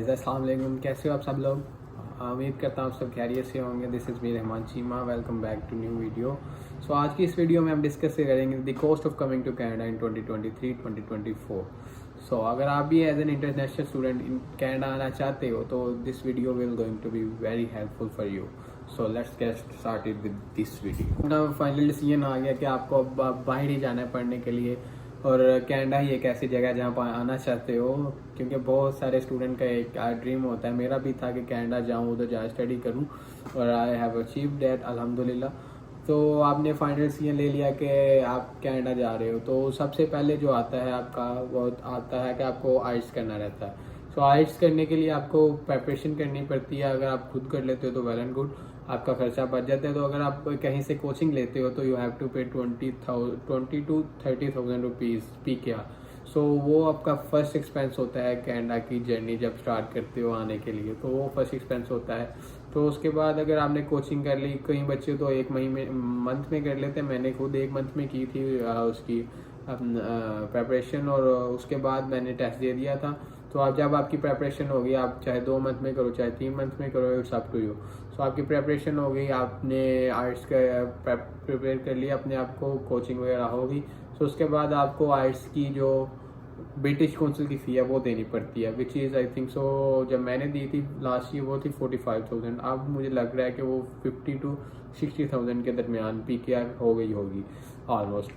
Guys, अस्सलाम वालेकुम। कैसे हो आप सब लोग? उम्मीद करता हूँ सब खैरियत से होंगे। This is me Rahman Cheema. Welcome back to new video. So आज की इस वीडियो में हम डिस्कस करेंगे the cost of coming to Canada in 2023-2024। So अगर आप भी as an international student in Canada आना चाहते हो तो this video will going to be very helpful for you. So let's get started with this video. Final decision आ गया कि आपको अब बाहर ही जाना है पढ़ने के लिए, और कनाडा ही एक ऐसी जगह है जहाँ पर आना चाहते हो, क्योंकि बहुत सारे स्टूडेंट का एक ड्रीम होता है। मेरा भी था कि कनाडा जाऊँ, उधर जा स्टडी करूँ, और आई हैव अचीव्ड दैट अल्हम्दुलिल्लाह। तो आपने फाइनल डिसीजन ले लिया कि आप कनाडा जा रहे हो, तो सबसे पहले जो आता है आपका वो आता है कि आपको आइट्स करना रहता है। सो आइट्स करने के लिए आपको प्रेपरेशन करनी पड़ती है। अगर आप खुद कर लेते हो तो वेल एंड गुड, आपका खर्चा बच जाता है। तो अगर आप कहीं से कोचिंग लेते हो तो यू हैव टू पे 20 to 30,000 रुपीज़ PKR। सो वो आपका फर्स्ट एक्सपेंस होता है कनाडा की जर्नी जब स्टार्ट करते हो आने के लिए, तो वो फर्स्ट एक्सपेंस होता है। तो उसके बाद अगर आपने कोचिंग कर ली, कई बच्चे तो एक महीने मंथ में कर लेते हैं। मैंने खुद एक मंथ में की थी उसकी प्रेपरेशन, और उसके बाद मैंने टेस्ट दे दिया था। तो आप जब आपकी प्रेपरेशन होगी, आप चाहे 2 मंथ में करो चाहे 3 मंथ में करो, इट्स अप टू यू। सो आपकी प्रेपरेशन हो गई, आपने आर्ट्स का प्रिपेयर कर लिया, अपने आप को कोचिंग वगैरह होगी। सो उसके बाद आपको आर्ट्स की जो ब्रिटिश काउंसिल की फ़ी है वो देनी पड़ती है, which is I think so जब मैंने दी थी लास्ट ईयर वो थी 45,000। अब मुझे लग रहा है कि वो 50 to 60,000 के दरमियान PKR हो गई होगी ऑलमोस्ट,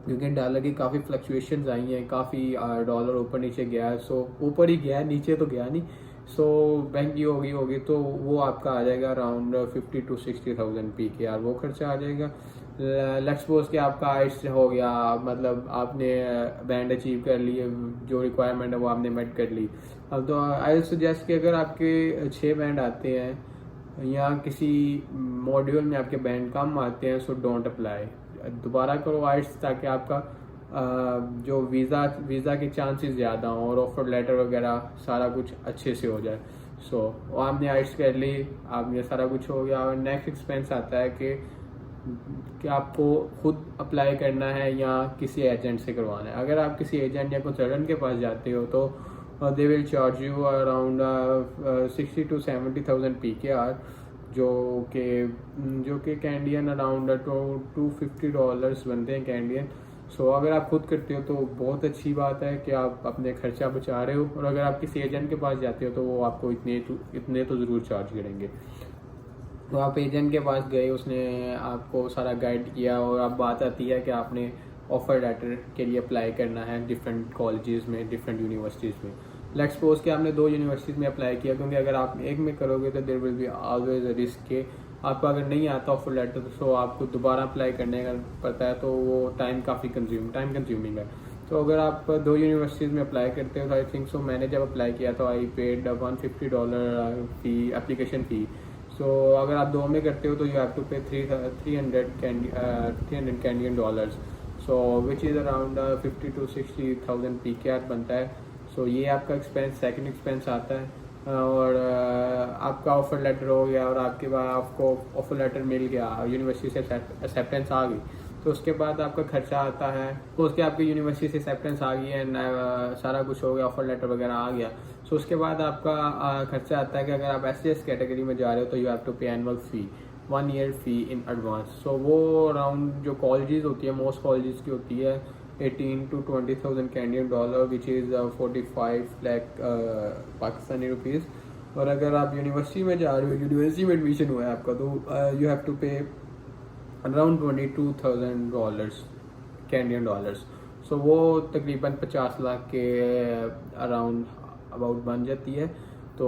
क्योंकि डॉलर की काफ़ी फ्लक्चुएशंस आई हैं, काफ़ी डॉलर ऊपर नीचे गया है। सो ऊपर ही गया है, नीचे तो गया नहीं। सो बैंक की होगी तो वो आपका आ जाएगा अराउंड 50 to 60,000 PKR, वो खर्चा आ जाएगा। लेट्स सपोज कि आपका आइट्स हो गया, मतलब आपने बैंड अचीव कर लिए, जो रिक्वायरमेंट है वो आपने मेट कर ली। अब तो आई सजेस्ट कि अगर आपके 6 बैंड आते हैं या किसी मॉड्यूल में आपके बैंड कम आते हैं, सो डोंट अप्लाई, दोबारा करो आइट्स, ताकि आपका जो वीज़ा के चांसेस ज़्यादा हों और ऑफर लेटर वगैरह सारा कुछ अच्छे से हो जाए। सो आपने आइट्स कर ली, आपने सारा कुछ हो गया, और नेक्स्ट एक्सपेंस आता है कि आपको खुद अप्लाई करना है या किसी एजेंट से करवाना है। अगर आप किसी एजेंट या कंसल्टेंट के पास जाते हो तो they will charge you around 60 to 70,000 PKR, जो कि कैनेडियन अराउंड $250 बनते हैं कैनेडियन। सो अगर आप खुद करते हो तो बहुत अच्छी बात है कि आप अपने खर्चा बचा रहे हो, और अगर आप किसी एजेंट के पास जाते हो तो वो आपको इतने तो ज़रूर चार्ज करेंगे। तो आप एजेंट के पास गए, उसने आपको सारा गाइड किया, और अब बात आती है कि आपने ऑफर लेटर के लिए अप्लाई करना है डिफरेंट कॉलेजेस में, डिफरेंट यूनिवर्सिटीज़ में। लेट्स सपोज कि आपने 2 यूनिवर्सिटीज़ में अप्लाई किया, क्योंकि अगर आप एक में करोगे तो there will be always a risk के आपको अगर नहीं आता ऑफर लेटर, तो आपको दोबारा अप्लाई करने का पड़ता है, तो वो टाइम कंज्यूमिंग है। तो अगर आप 2 यूनिवर्सिटीज़ में अप्लाई करते हो तो आई थिंक सो मैंने जब अप्लाई किया तो I paid $150 fee, application fee. सो अगर आप 2 में करते हो तो यू हैव टू पे 300 Canadian dollars, so which is around 50 to 60,000 PKR बनता है। सो ये आपका एक्सपेंस, सेकंड एक्सपेंस आता है। और आपका ऑफर लेटर हो गया, और आपके बाद आपको ऑफर लेटर मिल गया, यूनिवर्सिटी से एक्सेप्टेंस आ गई, तो उसके बाद आपका खर्चा आता है। तो उसके आपकी यूनिवर्सिटी से एक्सेप्टेंस आ गई एंड सारा कुछ हो गया, ऑफर लेटर वगैरह आ गया। सो उसके बाद आपका खर्चा आता है कि अगर आप SCS कैटेगरी में जा रहे हो तो you have to pay annual fee, 1 year fee in advance. So वो अराउंड जो कॉलेजेस होती है, मोस्ट कॉलेजेस की होती है 18 to 20,000 Canadian dollar, which is 45 lakh Pakistani rupees. और अगर आप यूनिवर्सिटी में जा रहे हो, यूनिवर्सिटी में एडमिशन हुआ है आपका, तो यू हैव टू पे अराउंड $22,000 कैनेडियन डॉलर्स। सो वो तकरीबन 50 लाख के अराउंड अबाउट बन जाती है। तो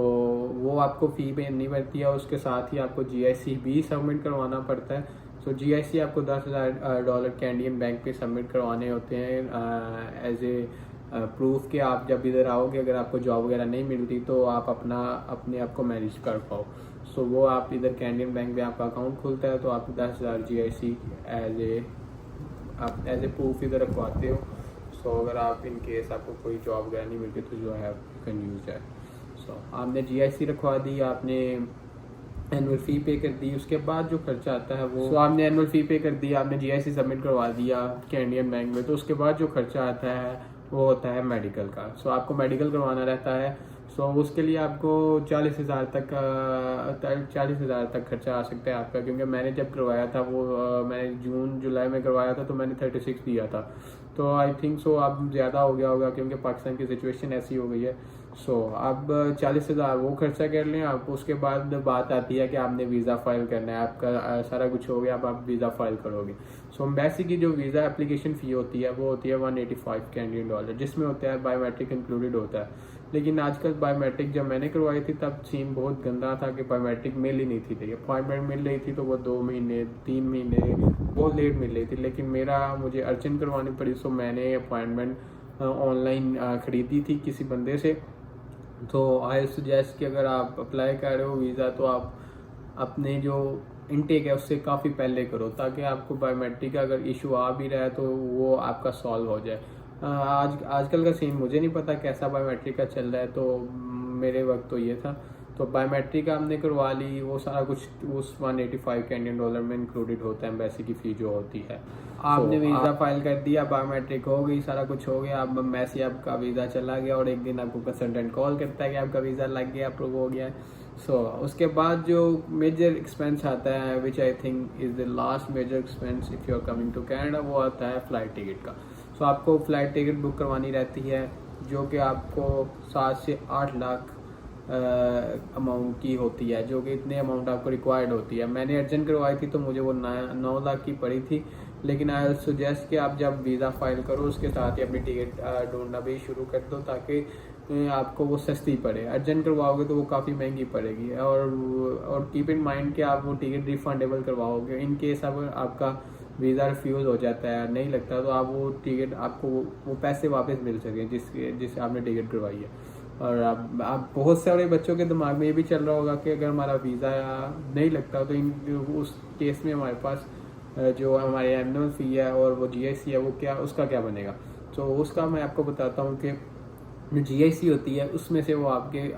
वो आपको फ़ी नहीं बनती है, उसके साथ ही आपको GIC भी सबमिट करवाना पड़ता है। सो GIC आपको $10,000 कैनेडियन बैंक पे सबमिट करवाने होते हैं एज ए प्रूफ कि आप जब इधर आओगे, अगर आपको जॉब वगैरह नहीं मिलती तो आप अपने आप को मैनेज कर पाओ। सो वो आप इधर कैनेडियन बैंक में आपका अकाउंट खुलता है, तो आप 10,000 GIC एज ए प्रूफ इधर रखवाते हो। सो अगर आप इन केस आपको कोई जॉब वगैरह नहीं मिलती तो जो है कैन यूज है। सो आपने GIC रखवा दी, आपने एनुअल फ़ी पे कर दी, उसके बाद जो खर्चा आता है वो आपने एनुअल फ़ी पे कर दी, आपने GIC सबमिट करवा दिया कैनेडियन बैंक में, तो उसके बाद जो खर्चा आता है वो होता है मेडिकल का। सो आपको मेडिकल करवाना रहता है। सो उसके लिए आपको 40,000 तक 40,000 तक खर्चा आ सकता है आपका, क्योंकि मैंने जब करवाया था वो मैंने जून जुलाई में करवाया था तो मैंने 36 दिया था। तो आई थिंक सो अब ज़्यादा हो गया होगा क्योंकि पाकिस्तान की सिचुएशन ऐसी हो गई है। सो अब 40,000 वो खर्चा कर लें आप। उसके बाद बात आती है कि आपने वीज़ा फाइल करना है, आपका सारा कुछ हो गया, अब आप वीज़ा फाइल करोगे। सो एम्बेसी की जो वीज़ा एप्लीकेशन फ़ी होती है वो होती है $185 कैनेडियन डॉलर, जिसमें होता है बायोमेट्रिक इंक्लूडेड होता है। लेकिन आजकल बायोमेट्रिक जब मैंने करवाई थी तब सीन बहुत गंदा था कि बायोमेट्रिक मिल ही नहीं थी। अपॉइंटमेंट मिल रही थी तो वो 2 महीने 3 महीने बहुत लेट मिल रही थी, लेकिन मुझे अर्जेंट करवानी पड़ी। सो मैंने अपॉइंटमेंट ऑनलाइन खरीदी थी किसी बंदे से। तो आई सजेस्ट कि अगर आप अप्लाई कर रहे हो वीज़ा तो आप अपने जो इनटेक है उससे काफ़ी पहले करो, ताकि आपको बायोमेट्रिक का अगर इशू आ भी रहा है तो वो आपका सॉल्व हो जाए। आजकल का सीन मुझे नहीं पता कैसा बायोमेट्रिक का चल रहा है, तो मेरे वक्त तो ये था। तो बायोमेट्रिक आपने करवा ली, वो सारा कुछ उस 185 कैनेडियन डॉलर में इंक्लूडेड होता है एम्बेसी की फ़ी जो होती है। आपने वीज़ा फाइल कर दिया, बायोमेट्रिक हो गई, सारा कुछ हो गया, अब एम्बेसी आपका वीज़ा चला गया और एक दिन आपको कंसल्टेंट कॉल करता है कि आपका वीज़ा लग गया, अप्रूव हो गया है। उसके बाद जो मेजर एक्सपेंस आता है which I think is the last major expense if you are coming to Canada, वो आता है फ़्लाइट टिकट का। आपको फ़्लाइट टिकट बुक करवानी रहती है जो कि आपको 7 से 8 लाख अमाउंट की होती है, जो कि इतने अमाउंट आपको रिक्वायर्ड होती है। मैंने अर्जेंट करवाई थी तो मुझे वो 9 लाख की पड़ी थी। लेकिन आई सजेस्ट कि आप जब वीज़ा फाइल करो उसके साथ ही अपनी टिकट ढूंढना भी शुरू कर दो, ताकि आपको वो सस्ती पड़े। अर्जेंट करवाओगे तो वो काफ़ी महंगी पड़ेगी। और कीप इन माइंड कि आप वो टिकट रिफंडेबल करवाओगे। इन केस अगर आपका वीज़ा रिफ्यूज़ हो जाता है, नहीं लगता, तो आप वो टिकट आपको वो पैसे वापस मिल सकें जिससे आपने टिकट करवाई है। और आप बहुत सारे बच्चों के दिमाग में ये भी चल रहा होगा कि अगर हमारा वीज़ा नहीं लगता तो उस केस में हमारे पास जो हमारे एनुअल फ़ी है और वो GIC है वो उसका क्या बनेगा। तो उसका मैं आपको बताता हूँ कि जो GIC होती है उसमें से वो आपके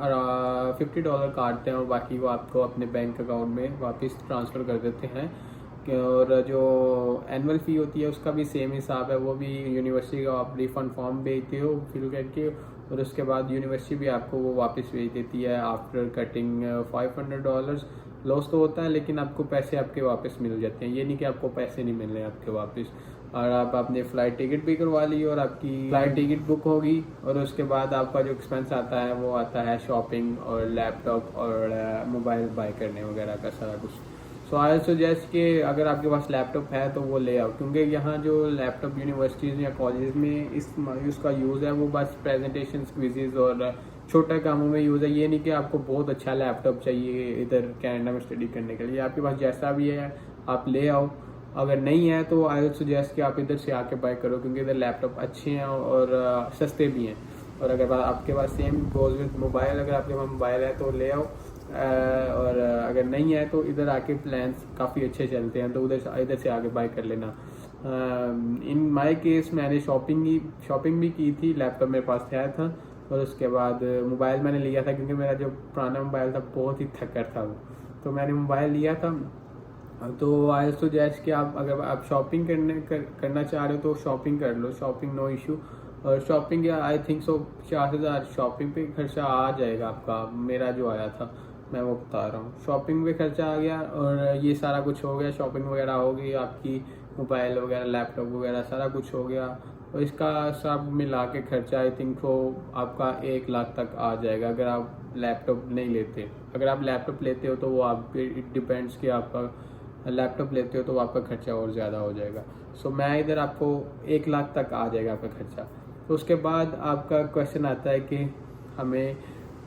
$50 काटते हैं और बाकी वो आपको अपने बैंक अकाउंट में वापस ट्रांसफ़र कर देते हैं। और जो एनुअल फ़ी होती है उसका भी सेम हिसाब है, वो भी यूनिवर्सिटी का आप रिफ़ंड फॉर्म भेजते हो फिल करके, और उसके बाद यूनिवर्सिटी भी आपको वो वापस भेज देती है आफ्टर कटिंग $500। लॉस तो होता है लेकिन आपको पैसे आपके वापस मिल जाते हैं, ये नहीं कि आपको पैसे नहीं मिल रहे आपके वापस। और आप अपने फ़्लाइट टिकट भी करवा ली और आपकी फ़्लाइट टिकट बुक होगी, और उसके बाद आपका जो एक्सपेंस आता है वो आता है शॉपिंग और लैपटॉप और मोबाइल बाय करने वगैरह का सारा कुछ। आई सजेस्ट कि अगर आपके पास लैपटॉप है तो वो ले आओ, क्योंकि यहाँ जो लैपटॉप यूनिवर्सिटीज़ या कॉलेज में इसका यूज़ है वो बस प्रेजेंटेशन क्विज़ेज़ और छोटे कामों में यूज़ है। ये नहीं कि आपको बहुत अच्छा लैपटॉप चाहिए इधर कनाडा में स्टडी करने के लिए। आपके पास जैसा भी है आप ले आओ, अगर नहीं है तो आई सजेस्ट कि आप इधर से आके बाय करो, क्योंकि इधर लैपटॉप अच्छे हैं और सस्ते भी हैं। और अगर आपके पास सेम गोज़ विद मोबाइल, अगर आपके पास मोबाइल है तो ले आओ, और अगर नहीं है तो इधर आके प्लान्स काफ़ी अच्छे चलते हैं, तो इधर से आके बाय कर लेना। इन माय केस मैंने शॉपिंग भी की थी, लैपटॉप मेरे पास था और उसके बाद मोबाइल मैंने लिया था, क्योंकि मेरा जो पुराना मोबाइल था बहुत ही थकर था वो, तो मैंने मोबाइल लिया था। तो आई सजेस्ट कि आप अगर आप शॉपिंग करना चाह रहे हो तो शॉपिंग कर लो, शॉपिंग नो इशू। और shopping I think so 4,000 shopping पे खर्चा आ जाएगा आपका, मेरा जो आया था मैं वो बता रहा हूँ। शॉपिंग पे खर्चा आ गया और ये सारा कुछ हो गया, शॉपिंग वगैरह हो गई, आपकी मोबाइल वगैरह लैपटॉप वगैरह सारा कुछ हो गया, और इसका सब मिला के खर्चा आई थिंक तो आपका 1 लाख तक आ जाएगा अगर आप लैपटॉप नहीं लेते। अगर आप लैपटॉप लेते हो तो वो आप पे इट डिपेंड्स कि आपका लैपटॉप लेते हो तो आपका खर्चा और ज़्यादा हो जाएगा। मैं इधर आपको 1 लाख तक आ जाएगा आपका खर्चा। तो उसके बाद आपका क्वेश्चन आता है कि हमें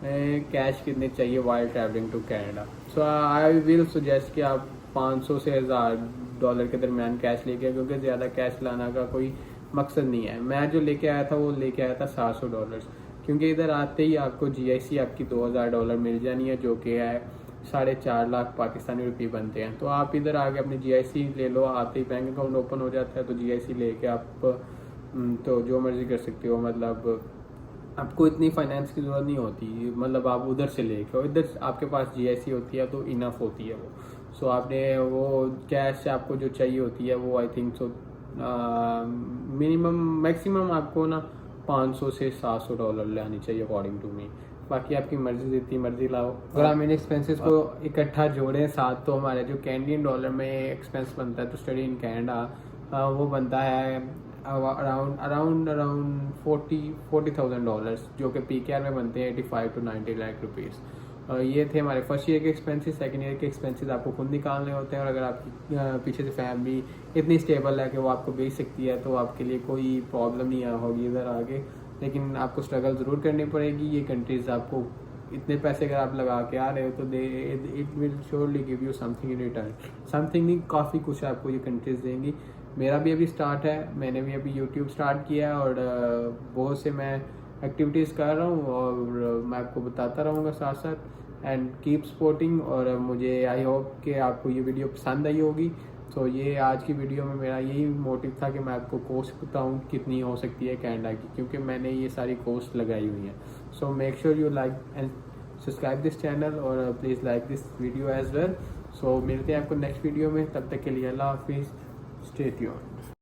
कैश कितने चाहिए while travelling to Canada. I will suggest कि आप 500 से $1,000 के दरमियान कैश लेके आए, क्योंकि ज़्यादा कैश लाना का कोई मकसद नहीं है। मैं जो लेके आया था वो लेके आया था $700, क्योंकि इधर आते ही आपको GIC आपकी $2,000 मिल जानी है, जो कि है 4.5 लाख पाकिस्तानी रुपये बनते हैं। तो आप इधर आके अपनी GIC ले लो, आते ही बैंक अकाउंट ओपन हो जाता है, तो GIC लेके आप तो जो मर्ज़ी कर सकते हो। मतलब आपको इतनी फाइनेंस की ज़रूरत नहीं होती, मतलब आप उधर से लेके और इधर आपके पास GIC होती है तो इनफ होती है वो। आपने वो कैश आपको जो चाहिए होती है वो आई थिंक सो मैक्सिमम आपको ना $500 से $700 लेनी चाहिए अकॉर्डिंग टू मी। बाकी आपकी मर्जी, जितनी मर्जी लाओ। अगर हम इन एक्सपेंसेस को इकट्ठा जोड़ें साथ, तो हमारे जो कैनेडियन डॉलर में एक्सपेंस बनता है तो स्टडी इन कनाडा वो बनता है अराउंड $40,000, जो कि PKR में बनते हैं 85 to 90 लाख रुपीज़। ये थे हमारे फर्स्ट ईयर के एक्सपेंसेस। सेकंड ईयर के एक्सपेंसेस आपको खुद निकालने होते हैं, और अगर आपकी पीछे से फैमिली इतनी स्टेबल है कि वो आपको भेज सकती है तो आपके लिए कोई प्रॉब्लम नहीं होगी इधर आगे। लेकिन आपको स्ट्रगल ज़रूर करनी पड़ेगी। ये कंट्रीज़ आपको इतने पैसे अगर आप लगा के आ रहे हो तो they it will surely give you something in return. Something नहीं, काफ़ी कुछ आपको ये कंट्रीज़ देंगी। मेरा भी अभी स्टार्ट है, मैंने भी अभी यूट्यूब स्टार्ट किया है, और बहुत से मैं एक्टिविटीज़ कर रहा हूँ और मैं आपको बताता रहूँगा साथ साथ। And keep supporting. और मुझे आई होप कि आपको ये वीडियो पसंद आई होगी। तो ये आज की वीडियो में मेरा यही मोटिव था कि मैं आपको कॉस्ट बताऊँ कितनी हो सकती है कनाडा की, क्योंकि मैंने ये सारी कॉस्ट लगाई हुई है। So make sure you like and subscribe this channel, और please like this video as well. So मिलते हैं आपको नेक्स्ट वीडियो में, तब तक के लिए अल्लाह हाफिज़, स्टे ट्यून्ड।